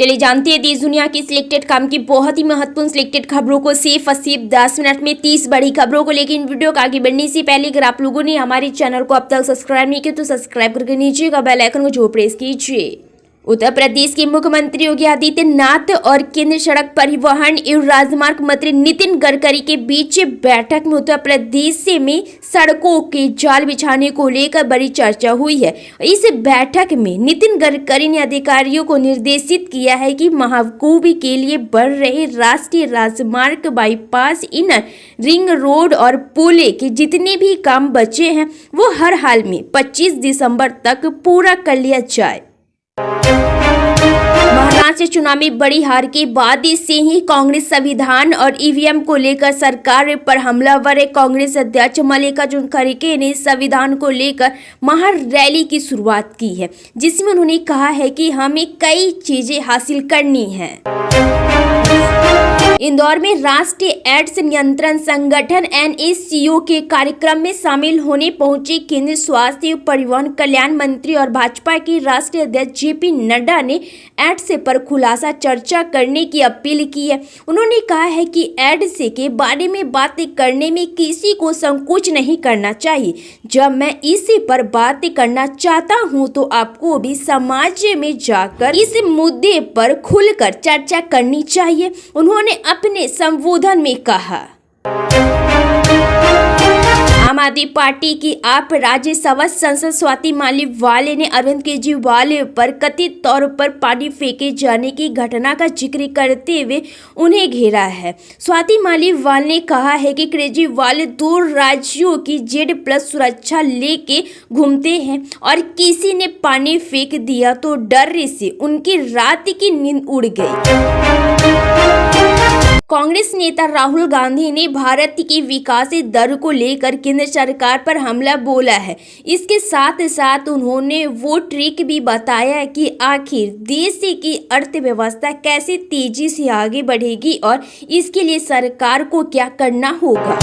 चलिए जानते हैं देश दुनिया की सिलेक्टेड काम की बहुत ही महत्वपूर्ण सिलेक्टेड खबरों को सिर्फ 10 मिनट में 30 बड़ी खबरों को लेकर इन वीडियो को आगे बढ़ने से पहले अगर आप लोगों ने हमारे चैनल को अब तक सब्सक्राइब नहीं किया तो सब्सक्राइब करके नीचे का बेल आइकन को जरूर प्रेस कीजिए। उत्तर प्रदेश के मुख्यमंत्री योगी आदित्यनाथ और केंद्रीय सड़क परिवहन एवं राजमार्ग मंत्री नितिन गडकरी के बीच बैठक में उत्तर प्रदेश में सड़कों के जाल बिछाने को लेकर बड़ी चर्चा हुई है। इस बैठक में नितिन गडकरी ने अधिकारियों को निर्देशित किया है कि महबूबी के लिए बढ़ रहे राष्ट्रीय राजमार्ग, बाईपास, इनर रिंग रोड और पुल के जितने भी काम बचे हैं वो हर हाल में 25 दिसंबर तक पूरा कर लिया जाए। महाराष्ट्र चुनाव में बड़ी हार के बाद से ही कांग्रेस संविधान और ईवीएम को लेकर सरकार पर हमलावर है। कांग्रेस अध्यक्ष मल्लिकार्जुन खड़गे ने संविधान को लेकर महारैली की शुरुआत की है, जिसमें उन्होंने कहा है कि हमें कई चीजें हासिल करनी है। इंदौर में राष्ट्रीय एड्स नियंत्रण संगठन NACO के कार्यक्रम में शामिल होने पहुंचे केंद्रीय स्वास्थ्य एवं परिवहन कल्याण मंत्री और भाजपा के राष्ट्रीय अध्यक्ष JP नड्डा ने एड्स पर खुलासा चर्चा करने की अपील की है। उन्होंने कहा है कि एड्स के बारे में बातें करने में किसी को संकोच नहीं करना चाहिए। जब मैं इसी पर बात करना चाहता हूं तो आपको भी समाज में जाकर इस मुद्दे पर खुलकर चर्चा करनी चाहिए, उन्होंने अपने संबोधन में कहा। आम आदमी पार्टी की आप राज्यसभा सांसद स्वाति मालीवाल ने अरविंद केजरीवाल पर कथित तौर पर पानी फेंके जाने की घटना का जिक्र करते हुए उन्हें घेरा है। स्वाति मालीवाल ने कहा है कि केजरीवाल 2 राज्यों की Z+ सुरक्षा लेके घूमते हैं और किसी ने पानी फेंक दिया तो डर से उनकी रात की नींद उड़ गई। कांग्रेस नेता राहुल गांधी ने भारत की विकास दर को लेकर केंद्र सरकार पर हमला बोला है। इसके साथ साथ उन्होंने वो ट्रिक भी बताया कि आखिर देश की अर्थव्यवस्था कैसे तेजी से आगे बढ़ेगी और इसके लिए सरकार को क्या करना होगा।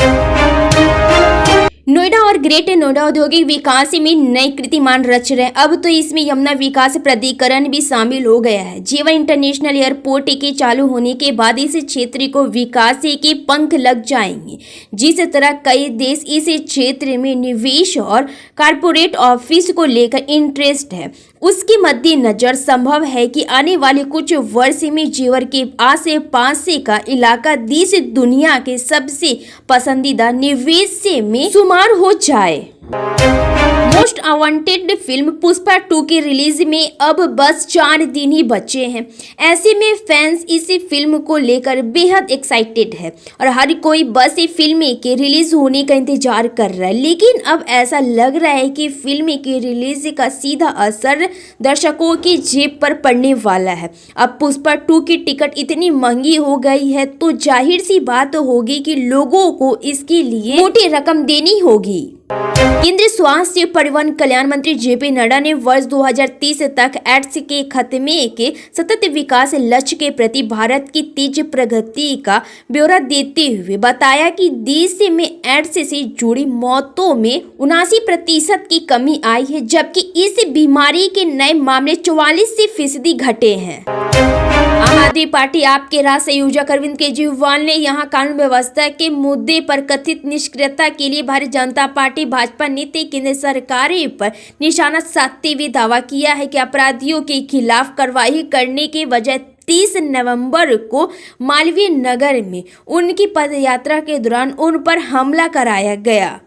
नोएडा और ग्रेटर नोएडा औद्योगिक विकास में नई कीर्तिमान रच रहे हैं। अब तो इसमें यमुना विकास प्राधिकरण भी शामिल हो गया है। जेवन इंटरनेशनल एयरपोर्ट के चालू होने के बाद इस क्षेत्र को विकास के पंख लग जाएंगे। जिस तरह कई देश इस क्षेत्र में निवेश और कारपोरेट ऑफिस को लेकर इंटरेस्ट है, उसके मद्देनजर संभव है कि आने वाले कुछ वर्ष में जेवर के आस पास का इलाका देश दुनिया के सबसे पसंदीदा निवेश में शुमार हो जाए। मोस्ट अवांटेड फिल्म पुष्पा 2 की रिलीज में अब बस 4 दिन ही बचे हैं। ऐसे में फैंस इस फिल्म को लेकर बेहद एक्साइटेड है और हर कोई बस फिल्म के रिलीज होने का इंतजार कर रहा है। लेकिन अब ऐसा लग रहा है कि फिल्म की रिलीज का सीधा असर दर्शकों की जेब पर पड़ने वाला है। अब पुष्पा 2 की टिकट इतनी महंगी हो गई है तो जाहिर सी बात होगी कि लोगों को इसके लिए मोटी रकम देनी होगी। केंद्रीय स्वास्थ्य परिवहन कल्याण मंत्री JP नड्डा ने वर्ष 2030 तक एड्स के खत्मे के सतत विकास लक्ष्य के प्रति भारत की तेज प्रगति का ब्यौरा देते हुए बताया कि देश में एड्स से जुड़ी मौतों में 79% की कमी आई है, जबकि इस बीमारी के नए मामले 44% घटे हैं। आम आदमी पार्टी आपके राष्ट्रीय संयोजक अरविंद केजरीवाल ने यहां कानून व्यवस्था के मुद्दे पर कथित निष्क्रियता के लिए भारतीय जनता पार्टी भाजपा नेता केंद्र सरकार पर निशाना साधते हुए दावा किया है कि अपराधियों के खिलाफ कार्रवाई करने के बजाय 30 नवंबर को मालवीय नगर में उनकी पदयात्रा के दौरान उन पर हमला कराया गया।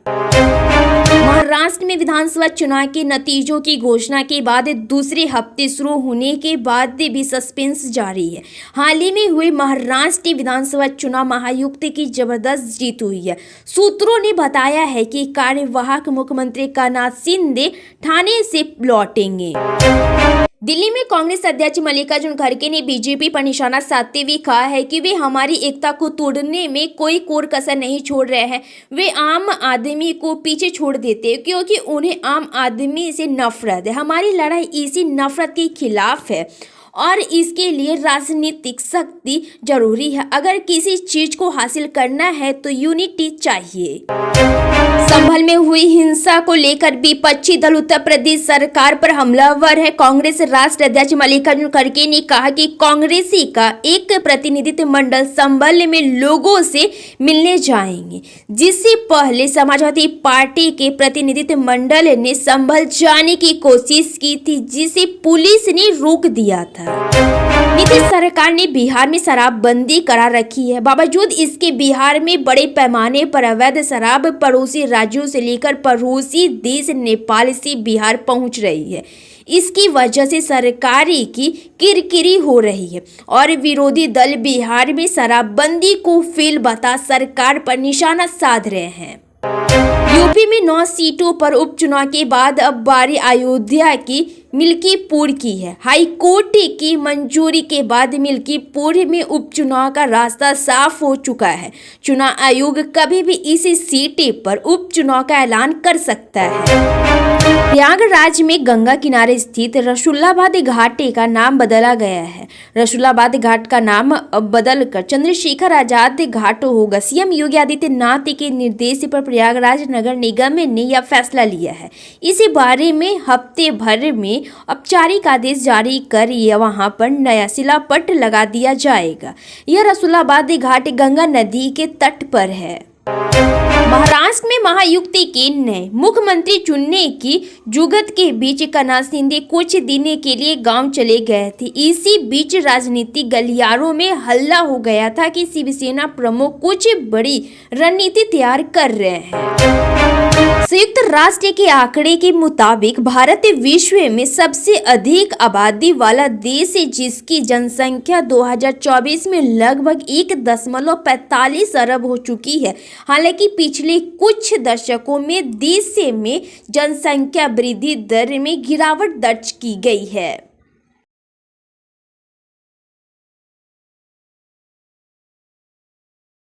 महाराष्ट्र में विधानसभा चुनाव के नतीजों की घोषणा के बाद दूसरे हफ्ते शुरू होने के बाद भी सस्पेंस जारी है। हाल ही में हुए महाराष्ट्र विधानसभा चुनाव महायुक्त की जबरदस्त जीत हुई है। सूत्रों ने बताया है कि कार्यवाहक मुख्यमंत्री एकनाथ शिंदे ठाणे से लौटेंगे। दिल्ली में कांग्रेस अध्यक्ष मल्लिकार्जुन खड़गे ने बीजेपी पर निशाना साधते हुए कहा है कि वे हमारी एकता को तोड़ने में कोई कोर कसर नहीं छोड़ रहे हैं। वे आम आदमी को पीछे छोड़ देते हैं क्योंकि उन्हें आम आदमी से नफरत है। हमारी लड़ाई इसी नफरत के खिलाफ है और इसके लिए राजनीतिक शक्ति जरूरी है। अगर किसी चीज को हासिल करना है तो यूनिटी चाहिए। संभल में हुई हिंसा को लेकर विपक्षी दल उत्तर प्रदेश सरकार पर हमलावर है। कांग्रेस राष्ट्रीय अध्यक्ष मल्लिकार्जुन खड़गे ने कहा कि कांग्रेसी का एक प्रतिनिधित्व मंडल संभल में लोगों से मिलने जाएंगे, जिससे पहले समाजवादी पार्टी के प्रतिनिधित्व मंडल ने संभल जाने की कोशिश की थी, जिसे पुलिस ने रोक दिया था। नीतीश सरकार ने बिहार में शराबबंदी करा रखी है। बावजूद इसके बिहार में बड़े पैमाने पर अवैध शराब पड़ोसी राज्यों से लेकर पड़ोसी देश नेपाल से बिहार पहुंच रही है। इसकी वजह से सरकारी की किरकिरी हो रही है और विरोधी दल बिहार में शराबबंदी को फेल बता सरकार पर निशाना साध रहे हैं। यूपी में 9 सीटों पर उपचुनाव के बाद अब बारी अयोध्या की मिल्कीपुर की है। हाई कोर्ट की मंजूरी के बाद मिल्कीपुर में उपचुनाव का रास्ता साफ हो चुका है। चुनाव आयोग कभी भी इस सीट पर उपचुनाव का ऐलान कर सकता है। प्रयागराज में गंगा किनारे स्थित रसूलाबाद घाट का नाम बदला गया है। रसूलाबाद घाट का नाम बदलकर चंद्रशेखर आजाद घाट होगा। सीएम योगी आदित्यनाथ के निर्देश पर प्रयागराज नगर निगम ने यह फैसला लिया है। इसी बारे में हफ्ते भर में औपचारिक आदेश जारी कर वहां पर नया शिलापट लगा दिया जाएगा। यह रसूलाबाद घाट गंगा नदी के तट पर है। महाराष्ट्र में महायुति के नए मुख्यमंत्री चुनने की जुगत के बीच एकनाथ शिंदे कुछ दिन के लिए गांव चले गए थे। इसी बीच राजनीतिक गलियारों में हल्ला हो गया था कि शिवसेना प्रमुख कुछ बड़ी रणनीति तैयार कर रहे हैं। संयुक्त राष्ट्र के आंकड़े के मुताबिक भारत विश्व में सबसे अधिक आबादी वाला देश है, जिसकी जनसंख्या 2024 में लगभग 1.45 अरब हो चुकी है। हालांकि पिछले कुछ दशकों में देश में जनसंख्या वृद्धि दर में गिरावट दर्ज की गई है।